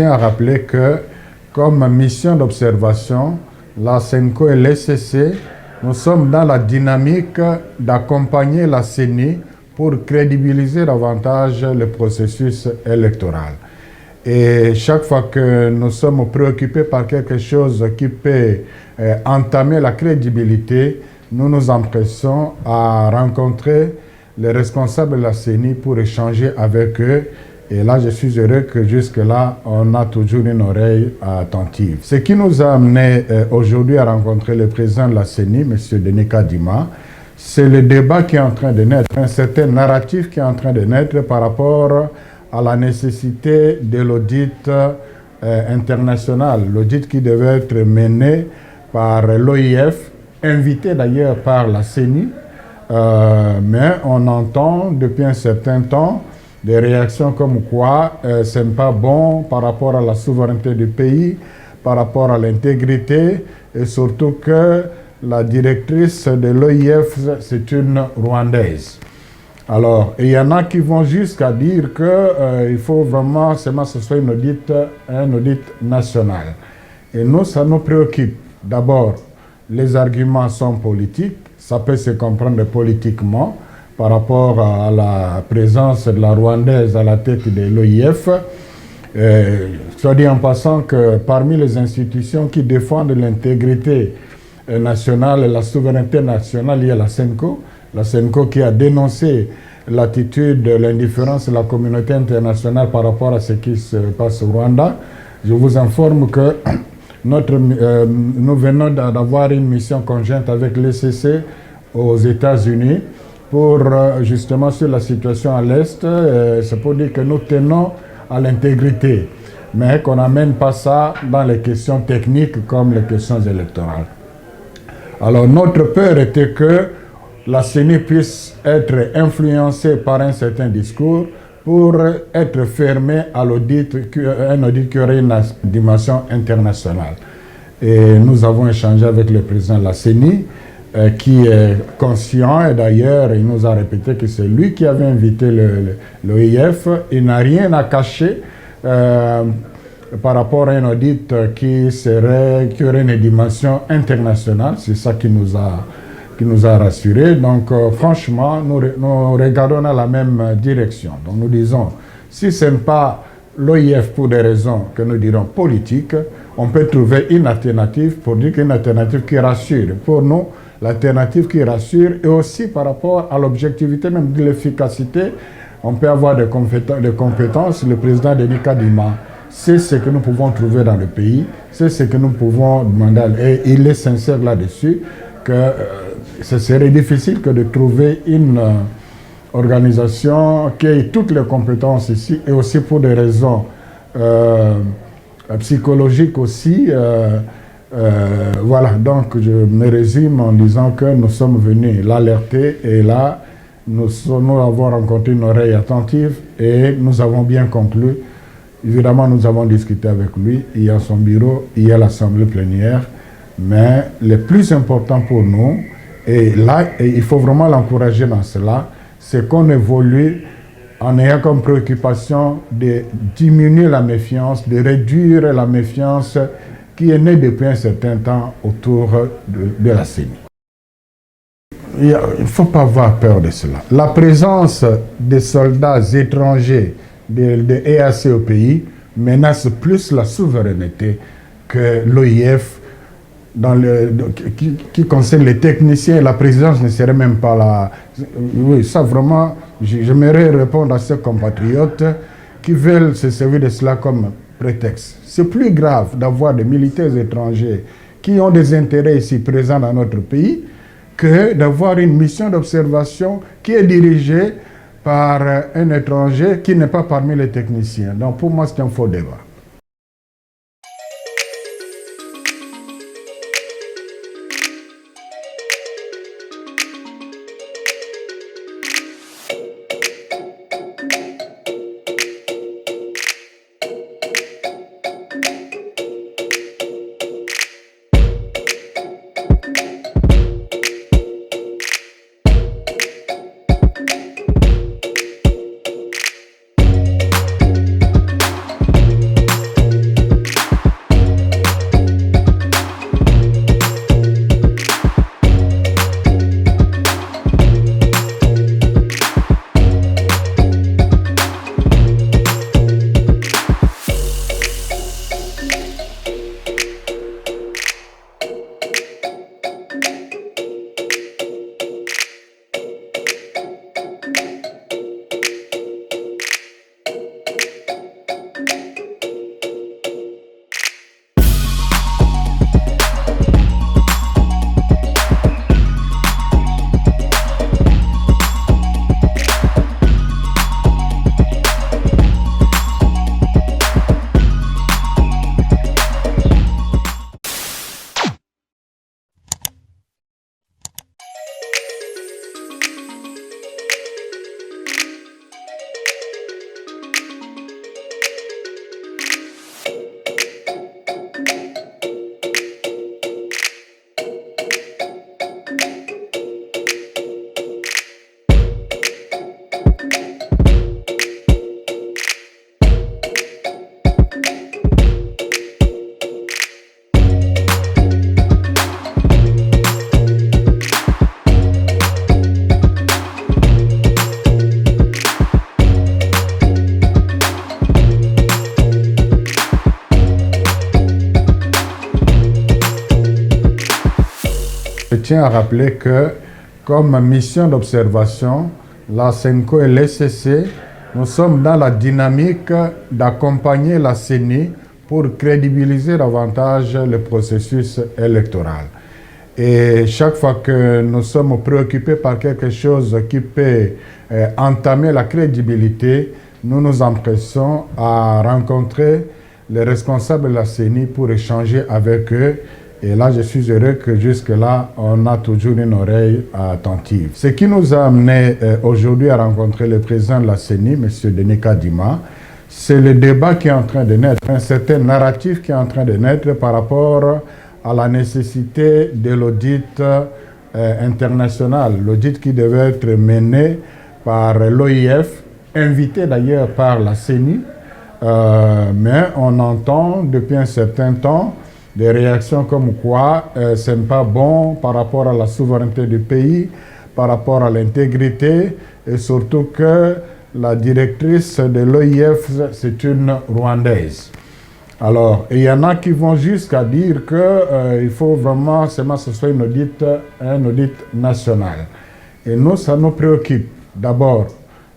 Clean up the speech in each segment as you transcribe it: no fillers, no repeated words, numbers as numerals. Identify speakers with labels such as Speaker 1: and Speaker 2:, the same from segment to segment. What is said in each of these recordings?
Speaker 1: tiens à rappeler que, comme mission d'observation, la SENCO et l'ECC, nous sommes dans la dynamique d'accompagner la CENI pour crédibiliser davantage le processus électoral. Et chaque fois que nous sommes préoccupés par quelque chose qui peut entamer la crédibilité, nous nous empressons à rencontrer les responsables de la CENI pour échanger avec eux. Et là, je suis heureux que jusque-là, on a toujours une oreille attentive. Ce qui nous a amené aujourd'hui à rencontrer le président de la CENI, M. Denis Kadima, c'est le débat qui est en train de naître, un certain narratif qui est en train de naître par rapport à la nécessité de l'audit international, l'audit qui devait être mené par l'OIF, invité d'ailleurs par la CENI, mais on entend depuis un certain temps des réactions comme quoi ce n'est pas bon par rapport à la souveraineté du pays, par rapport à l'intégrité, et surtout que la directrice de l'OIF, c'est une Rwandaise. Alors, il y en a qui vont jusqu'à dire qu'il faut vraiment seulement que ce soit un audit national. Et nous, ça nous préoccupe. D'abord, les arguments sont politiques, ça peut se comprendre politiquement par rapport à la présence de la Rwandaise à la tête de l'OIF. Soit dit en passant que parmi les institutions qui défendent l'intégrité nationale et la souveraineté nationale, il y a la SENCO qui a dénoncé l'attitude, l'indifférence de la communauté internationale par rapport à ce qui se passe au Rwanda. Je vous informe que nous venons d'avoir une mission conjointe avec l'ECC aux États-Unis pour justement sur la situation à l'Est. C'est pour dire que nous tenons à l'intégrité, mais qu'on n'amène pas ça dans les questions techniques comme les questions électorales. Alors notre peur était que la CENI puisse être influencée par un certain discours pour être fermée à l'audit, un audit qui aurait une dimension internationale. Et nous avons échangé avec le président de la CENI, qui est conscient, et d'ailleurs il nous a répété que c'est lui qui avait invité l'OIF. Il n'a rien à cacher par rapport à un audit qui aurait une dimension internationale. C'est ça qui nous a rassurés. Donc franchement, nous regardons dans la même direction. Donc nous disons, si ce n'est pas l'OIF pour des raisons que nous dirons politiques, on peut trouver une alternative pour dire qu'une alternative qui rassure. Pour nous, l'alternative qui rassure, et aussi par rapport à l'objectivité, même de l'efficacité, on peut avoir des compétences. Le président Denis Kadima, c'est ce que nous pouvons trouver dans le pays, c'est ce que nous pouvons demander, et il est sincère là-dessus, que ce serait difficile que de trouver une organisation qui ait toutes les compétences ici, et aussi pour des raisons psychologiques aussi. Voilà, donc je me résume en disant que nous sommes venus l'alerter, et là, nous avons rencontré une oreille attentive et nous avons bien conclu. Évidemment, nous avons discuté avec lui, il y a son bureau, il y a l'assemblée plénière, mais le plus important pour nous, et là, il faut vraiment l'encourager dans cela, c'est qu'on évolue en ayant comme préoccupation de diminuer la méfiance, de réduire la méfiance qui est née depuis un certain temps autour de la CENI. Il ne faut pas avoir peur de cela. La présence des soldats étrangers de EAC au pays menace plus la souveraineté que l'OIF qui concerne les techniciens. La présidence ne serait même pas là. Oui, ça vraiment, j'aimerais répondre à ces compatriotes qui veulent se servir de cela comme prétexte. C'est plus grave d'avoir des militaires étrangers qui ont des intérêts ici présents dans notre pays que d'avoir une mission d'observation qui est dirigée par un étranger qui n'est pas parmi les techniciens. Donc pour moi, c'est un faux débat. Je tiens à rappeler que, comme mission d'observation, la SENCO et l'ECC, nous sommes dans la dynamique d'accompagner la CENI pour crédibiliser davantage le processus électoral. Et chaque fois que nous sommes préoccupés par quelque chose qui peut entamer la crédibilité, nous nous empressons à rencontrer les responsables de la CENI pour échanger avec eux. Et là, je suis heureux que jusque-là, on a toujours une oreille attentive. Ce qui nous a amené aujourd'hui à rencontrer le président de la CENI, M. Denis Kadima, c'est le débat qui est en train de naître, un certain narratif qui est en train de naître par rapport à la nécessité de l'audit international, l'audit qui devait être mené par l'OIF, invité d'ailleurs par la CENI, mais on entend depuis un certain temps des réactions comme quoi ce n'est pas bon par rapport à la souveraineté du pays, par rapport à l'intégrité, et surtout que la directrice de l'OIF, c'est une Rwandaise. Alors, il y en a qui vont jusqu'à dire qu'il faut vraiment seulement que ce soit un audit national. Et nous, ça nous préoccupe. D'abord,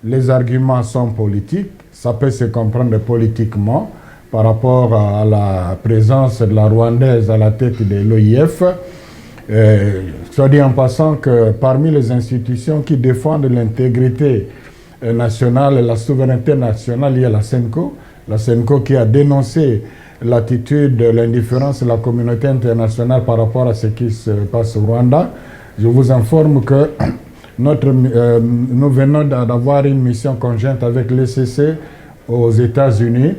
Speaker 1: les arguments sont politiques, ça peut se comprendre politiquement par rapport à la présence de la Rwandaise à la tête de l'OIF. Soit dit en passant que parmi les institutions qui défendent l'intégrité nationale et la souveraineté nationale, il y a la SENCO qui a dénoncé l'attitude, l'indifférence de la communauté internationale par rapport à ce qui se passe au Rwanda. Je vous informe que nous venons d'avoir une mission conjointe avec l'ECC aux États-Unis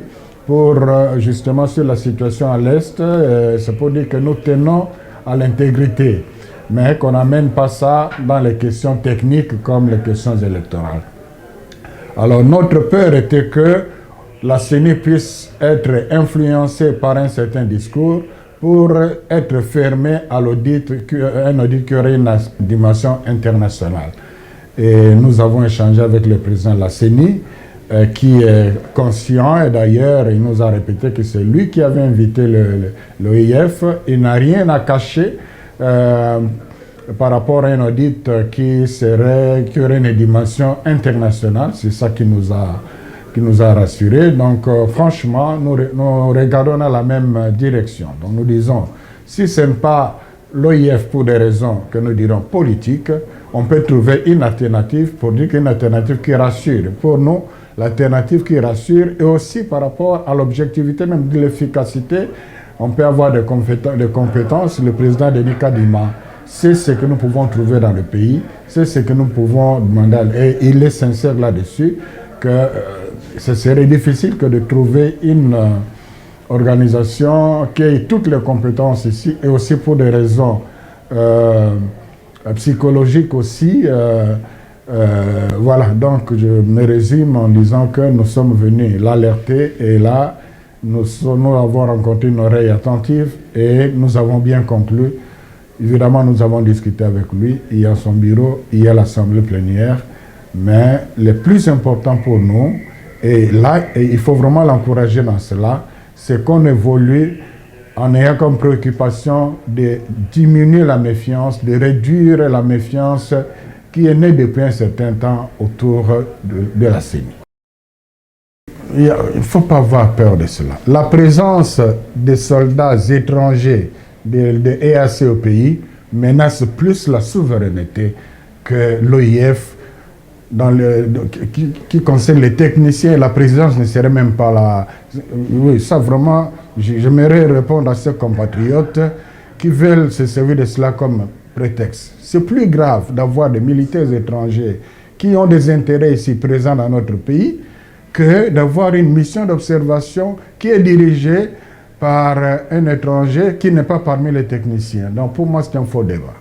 Speaker 1: pour justement sur la situation à l'Est. C'est pour dire que nous tenons à l'intégrité, mais qu'on n'amène pas ça dans les questions techniques comme les questions électorales. Alors notre peur était que la CENI puisse être influencée par un certain discours pour être fermée à l'audit, un audit qui aurait une dimension internationale. Et nous avons échangé avec le président de la CENI, qui est conscient, et d'ailleurs il nous a répété que c'est lui qui avait invité l'OIF. Il n'a rien à cacher par rapport à un audit qui aurait une dimension internationale. C'est ça qui nous a rassurés. Donc franchement, nous regardons dans la même direction. Donc nous disons, si ce n'est pas l'OIF pour des raisons que nous dirons politiques, on peut trouver une alternative pour dire qu'une alternative qui rassure. Pour nous, l'alternative qui rassure, et aussi par rapport à l'objectivité même de l'efficacité, on peut avoir des compétences. Le président Denis Kadima, c'est ce que nous pouvons trouver dans le pays, c'est ce que nous pouvons demander, et il est sincère là-dessus, que ce serait difficile que de trouver une organisation qui ait toutes les compétences ici, et aussi pour des raisons psychologiques aussi. Voilà, donc je me résume en disant que nous sommes venus l'alerter, et là, nous avons rencontré une oreille attentive et nous avons bien conclu. Évidemment, nous avons discuté avec lui, il y a son bureau, il y a l'assemblée plénière, mais le plus important pour nous, et là, il faut vraiment l'encourager dans cela, c'est qu'on évolue en ayant comme préoccupation de diminuer la méfiance, de réduire la méfiance qui est née depuis un certain temps autour de la CENI. Il ne faut pas avoir peur de cela. La présence des soldats étrangers de EAC au pays menace plus la souveraineté que l'OIF qui concerne les techniciens. La présidence ne serait même pas là. Oui, ça vraiment, j'aimerais répondre à ces compatriotes qui veulent se servir de cela comme prétexte. C'est plus grave d'avoir des militaires étrangers qui ont des intérêts ici présents dans notre pays que d'avoir une mission d'observation qui est dirigée par un étranger qui n'est pas parmi les techniciens. Donc pour moi, c'est un faux débat.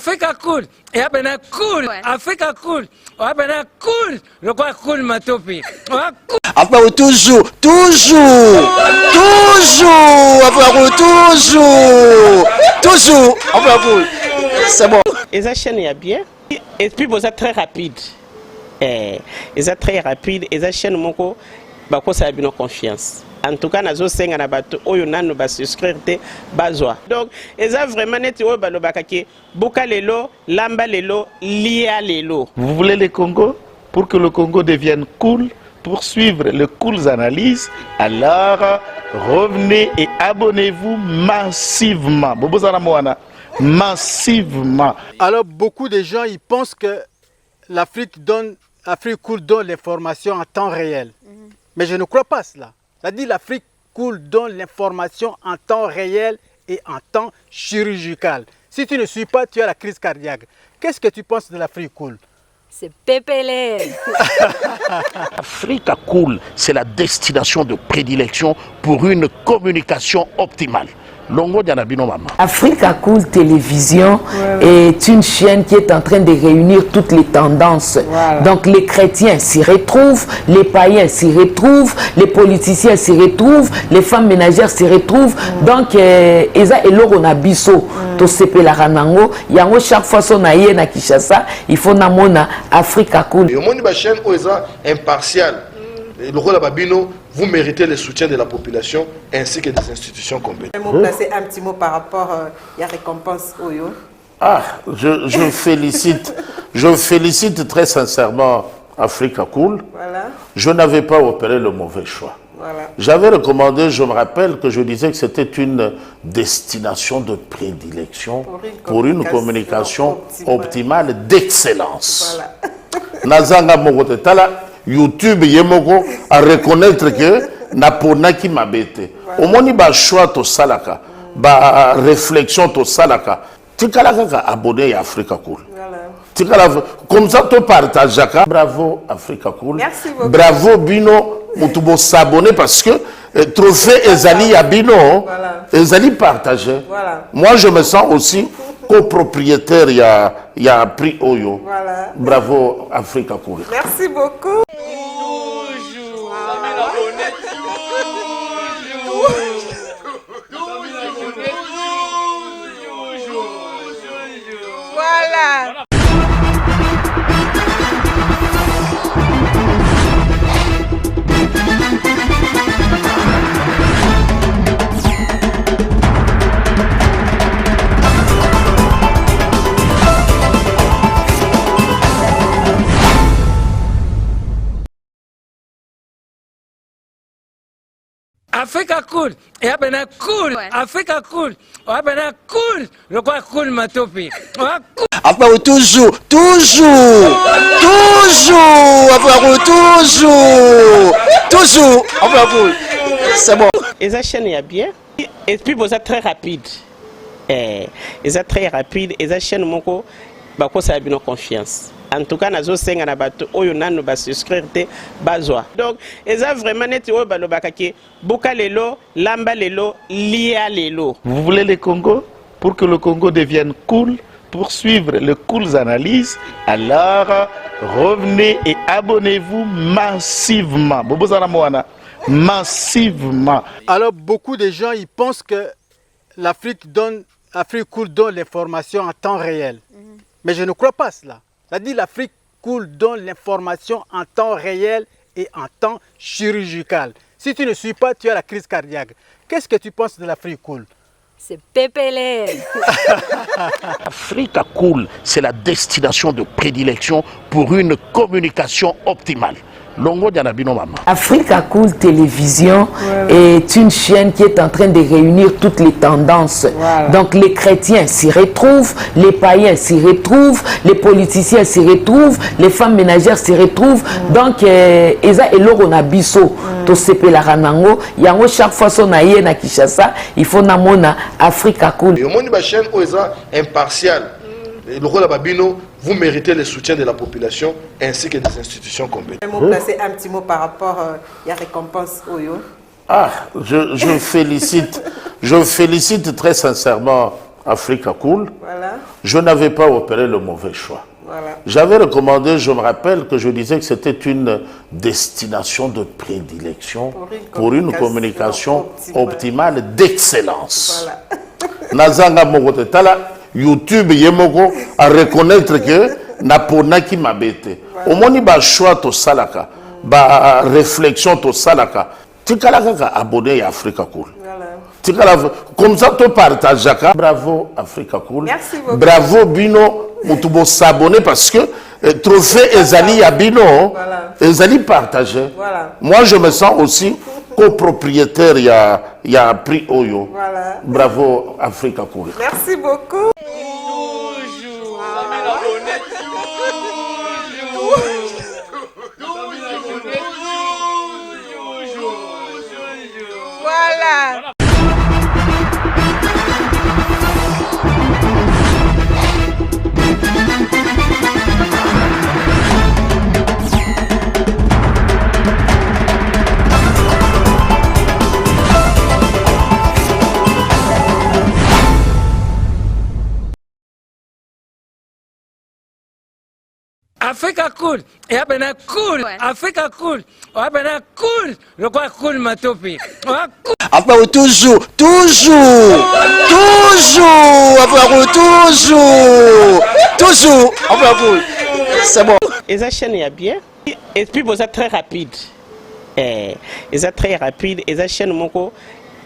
Speaker 2: Africa cool. Et abena cool. Africa cool. Abena cool. Le quoi cool matopi.
Speaker 3: Après toujours. Après toujours. Après c'est bon.
Speaker 4: Et ça chaîne est bien. Et puis vous êtes très rapide. Et ça très rapide. Et ça chaîne moko. Bako ça a bien confiance. En tout cas, nazo senga na bato oyo nanu ba souscrire te bazwa. Donc, eza vraiment neti oyo balobaka ke boka lelo, lamba lelo, lia lelo.
Speaker 5: Vous voulez le Congo? Pour que le Congo devienne cool, pour suivre les cool analyses, alors revenez et abonnez-vous massivement. Massivement.
Speaker 6: Alors beaucoup de gens ils pensent que l'Afrique cool donne l'information en temps réel. Mais je ne crois pas cela. C'est-à-dire l'Afrique cool donne l'information en temps réel et en temps chirurgical. Si tu ne suis pas, tu as la crise cardiaque. Qu'est-ce que tu penses de l'Afrique cool?
Speaker 7: C'est pépélé.
Speaker 5: Africa Cool, c'est la destination de prédilection pour une communication optimale. Longo Dianabino Mama.
Speaker 8: Africa Cool Télévision est une chaîne qui est en train de réunir toutes les tendances. Donc les chrétiens s'y retrouvent, les païens s'y retrouvent, les politiciens s'y retrouvent, les femmes ménagères s'y retrouvent. Donc Eza Eloro na biso to sepela ranango, yango chaque fois son aye na Kinshasa, il faut namona Africa Cool.
Speaker 9: Et au monde de la chaîne Oeza impartial. Le rôle de Babino, vous méritez le soutien de la population ainsi que des institutions compétentes.
Speaker 10: Vous placer un petit mot par rapport à la récompense Oyo.
Speaker 5: Ah, je félicite très sincèrement Africa Cool.
Speaker 10: Voilà.
Speaker 5: Je n'avais pas opéré le mauvais choix.
Speaker 10: Voilà.
Speaker 5: J'avais recommandé, je me rappelle que je disais que c'était une destination de prédilection pour une communication optimale d'excellence.
Speaker 10: Voilà.
Speaker 5: Nazanga Mogote Tala. YouTube yemoko à reconnaître que napona qui m'a bêté. Au moins ba choix to salaka, ba réflexion to salaka. Tikalaka abonné à Africa Cool. Voilà. Comme ça tu partages. Bravo Africa Cool.
Speaker 10: Merci beaucoup.
Speaker 5: Bravo Bino, mutubo s'abonner parce que trophée Ezali à Bino, Ezali partagé.
Speaker 10: Voilà.
Speaker 5: Moi je me sens aussi copropriétaire, il y a prix Oyo.
Speaker 10: Voilà.
Speaker 5: Bravo Africa Cool.
Speaker 10: Merci beaucoup. Voilà.
Speaker 2: Africa cool. Et abena cool. Africa cool. Abena cool. Le quoi cool matopi.
Speaker 3: Après toujours. Après toujours. Après c'est bon.
Speaker 4: Et ça chaîne est bien. Et puis vous êtes très rapide. Et ça très rapide. Et ça chaîne moko. Bako ça a bien confiance. En tout cas, nazo senga na bato oyo nanu ba souscrire te bazwa. Donc, eza vraiment neti oyo balobaka ke boka lelo, lamba lelo, lia lelo.
Speaker 5: Vous voulez le Congo? Pour que le Congo devienne cool, pour suivre les cool analyses, alors revenez et abonnez-vous massivement. Massivement.
Speaker 6: Alors beaucoup de gens ils pensent que l'Afrique cool donne l'information en temps réel. Mais je ne crois pas cela. C'est-à-dire l'Afrique cool donne l'information en temps réel et en temps chirurgical. Si tu ne suis pas, tu as la crise cardiaque. Qu'est-ce que tu penses de l'Afrique cool?
Speaker 7: C'est pépélé.
Speaker 5: Africa Cool, c'est la destination de prédilection pour une communication optimale. Longo Dianabino Mama.
Speaker 8: Africa Cool Télévision est une chaîne qui est en train de réunir toutes les tendances. Donc les chrétiens s'y retrouvent, les païens s'y retrouvent, les politiciens s'y retrouvent, les femmes ménagères s'y retrouvent. Donc Eza Eloro na biso to sepela ranango, yango chaque fois son aye na Kinshasa, il faut namona Africa Cool.
Speaker 9: Et au monde de la chaîne Oeza impartial. Le rôle de Babino, vous méritez le soutien de la population ainsi que des institutions compétentes.
Speaker 10: Vous placer un petit mot par rapport à la récompense Oyo.
Speaker 5: Ah, je félicite très sincèrement Africa Cool,
Speaker 10: Voilà.
Speaker 5: je n'avais pas opéré le mauvais choix.
Speaker 10: Voilà.
Speaker 5: J'avais recommandé, je me rappelle que je disais que c'était une destination de prédilection pour une communication optimale d'excellence.
Speaker 10: Voilà.
Speaker 5: Nazanga Mokote Tala, YouTube Yemoko à reconnaître que Naponaki Mabete. Au moins, il y a un choix to salaka, ba réflexion to salaka. Tu as abonné à Africa Cool. Comme ça, tu partages. Bravo Africa Cool.
Speaker 10: Merci beaucoup.
Speaker 5: Bravo Bino. Mutubo s'abonner parce que trophée Ezali Abino, Ezali partagé.
Speaker 10: Voilà.
Speaker 5: Moi, je me sens aussi copropriétaire. Il y a un prix Oyo.
Speaker 10: Voilà.
Speaker 5: Bravo Africa Cool.
Speaker 10: Merci beaucoup. Voilà.
Speaker 2: Africa Cool, et abena cool, Africa Cool, abena cool, le quoi cool matopi.
Speaker 3: Après, toujours, après, toujours, après, c'est bon.
Speaker 4: Et ça chaîne est bien. Et puis, vous êtes très rapide. Et ça très rapide. Et ça chaîne, mon co,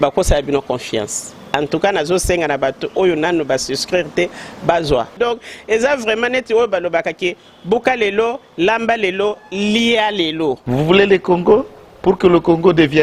Speaker 4: bah, ça a bien confiance. En tout cas, nous avons na bato oyo nanu ba souscrire te bazwa. Donc, eza vraiment net oyo balobaka ke boka lelo, lamba lelo, lia lelo.
Speaker 11: Vous voulez le Congo pour que le Congo devienne